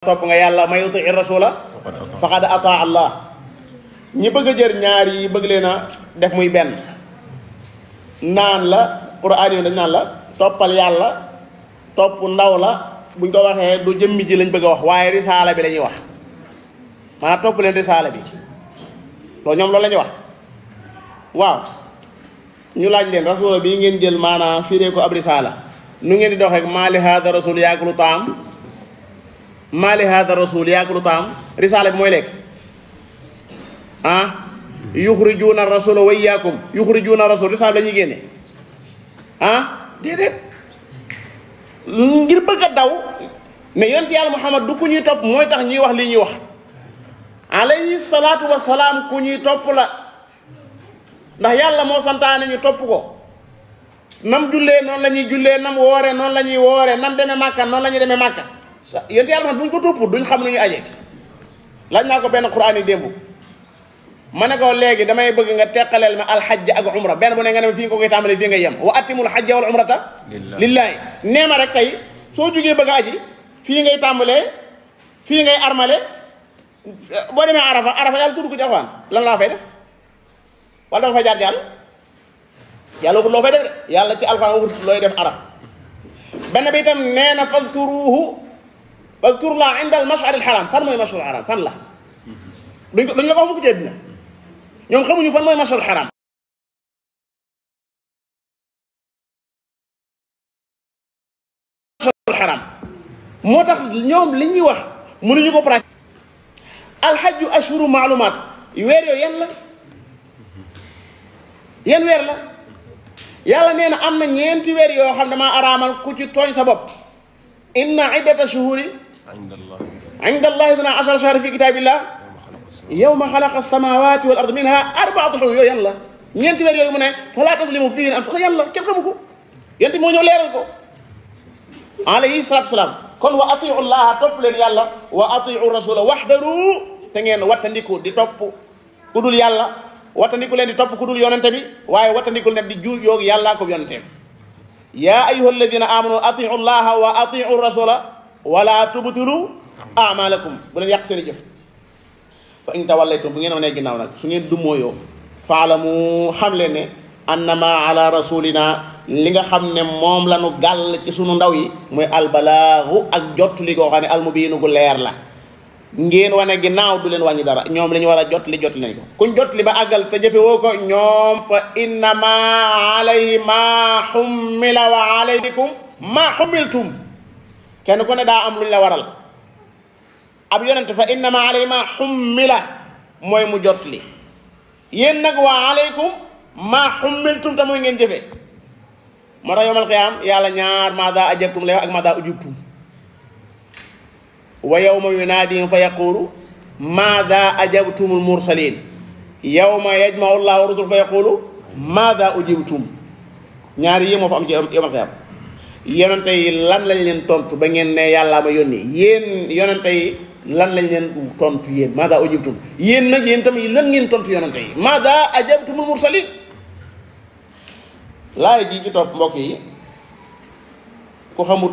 topp nga yàlla may yuti rasula faqad ataa allah ñi bëgg a jër ñaar yi bëgg leen a def muy benn naan la Qur'an yi dañ naan la toppal yàlla topp ndaw la buñ ko waxee du jëmmi ji lañ bëgg a wax waaye risaala bi la ñuy wax maanaam topp leen risaala bi loolu ñoom loolu la ñuy wax waaw ñu laaj leen rasula bi ngeen jël maanaam firee ko ab risaala nu ngeen di doxee maali haada rasul yaakulu taam maali haada rasul yaakulu taam risaala bi mooy lekk yuxrijuuna rasula wa iyaakum yuxrijuuna rasul risaala bi la ñuy génne déedéet ngir bëgg a daw ne yonent yàlla Muhammad du ku ñuy topp mooy tax ñuy wax lii ñuy wax alayhi salaatu wa salaam ku ñuy topp la ndax yàlla moo santaane ñu topp ko nam jullee noonu la ñuy jullee nam woore noonu la ñuy woore nam demee màkka noonu la ñuy demee màkka yonent yàlla Muhammad bu ñu ko topp duñ xam nu ñu aje laaj naa ko benn Qur'an yi démb ma ne ko léegi damay bëgg nga teqaleel ma alxajj ak umra benn bu ne nga ne fii nga koy tàmbalee fii nga yem wa atimul xajja wal umrata lillaahi nee ma rek tey soo jógee bëgg aji fii ngay tàmbalee fii ngay armale boo demee arafa yàlla tudd ko ci alxuraan lan laa fay def wala dama fay jaar jàll yàlla ko loo fay def de yàlla ci alxuraan wut looy def araf benn bi itam nee na fadkurullah inda al mash'ar al haram fan mooy mash'ar al haram fan la duñ la ko wax mu ko dina ñoom xamuñu fan mooy mash'ar al haram moo tax ñoom li ñuy wax mënuñu ko pratique alxajju ashhuru maalumaat weer yooyu yan weer la yàlla nee na am na ñeenti weer yoo xam damaa araamal ku ci tooñ sa bopp inna iddata shuhuri inda allahi ithnaa ashara shahran fi kitaabillah yawma xalaqa samawati wal ard minha arbaatu xurum yooyu yan la ñeenti weer yooyu mu ne falaa taslimu fiihinna anfusakum yan la kenn xamu ko yéen moo ñëw leeral ko alayhi salaatu wasalaam kon wa atiu llaha topp leen yàlla wa atiu rasula waxdaru te ngeen wattandiku di topp ku dul yàlla wattandiku leen di topp ku dul yonente bi waaye wattandiku leen di ju yoog yàllaa ko yonenteem yaa ayyuha alladina amanu atiu llaha wa atiu rasula wala tubtilu amalakum bu leen yàq seen i jëf fa in tawallaytum bu ngeen wanee ginnaaw nag su ngeen dummóoyoo faalamu xam leen ne annama ala rasulina li nga xam ne moom la nu gàll ci sunu ndaw yi mooy albalaagu ak jottali goo xam ne almubiinu gu leer la ngeen wane ginnaaw du leen wàññi dara ñoom li ñu war a jottali nañ ko kuñ jottali ba àggal te jëfe woo ko ñoom fa innama alayhi ma xummila wa alaykum ma xummiltum kenn ku ne daa am lu ñu la waral ab yonente fa innama alayhi ma xummila mooy mu jottali yéen nag wa alaykum ma xummiltum te mooy ngeen jëfe moo tax yawmal qiyaam yàlla ñaar maada ajabtum lay wax ak maada ujibtum wa yawma yunaadihim fa yaqulu maada ajabtumul mursalin yawma yajma'u llahu rusul fa yaqulu maada ujibtum ñaari yi moo fa am ci yawmal qiyaam yonente yi lan lañ leen tontu ba ngeen ne yàllaa ma yónni yéen yonente yi lan lañ leen tontu yéen maada ujibtum yéen nag yéen tamit lan ngeen tontu yonente yi maada ajabtumul mursalin laay ji ci topp mbokk yi ku xamut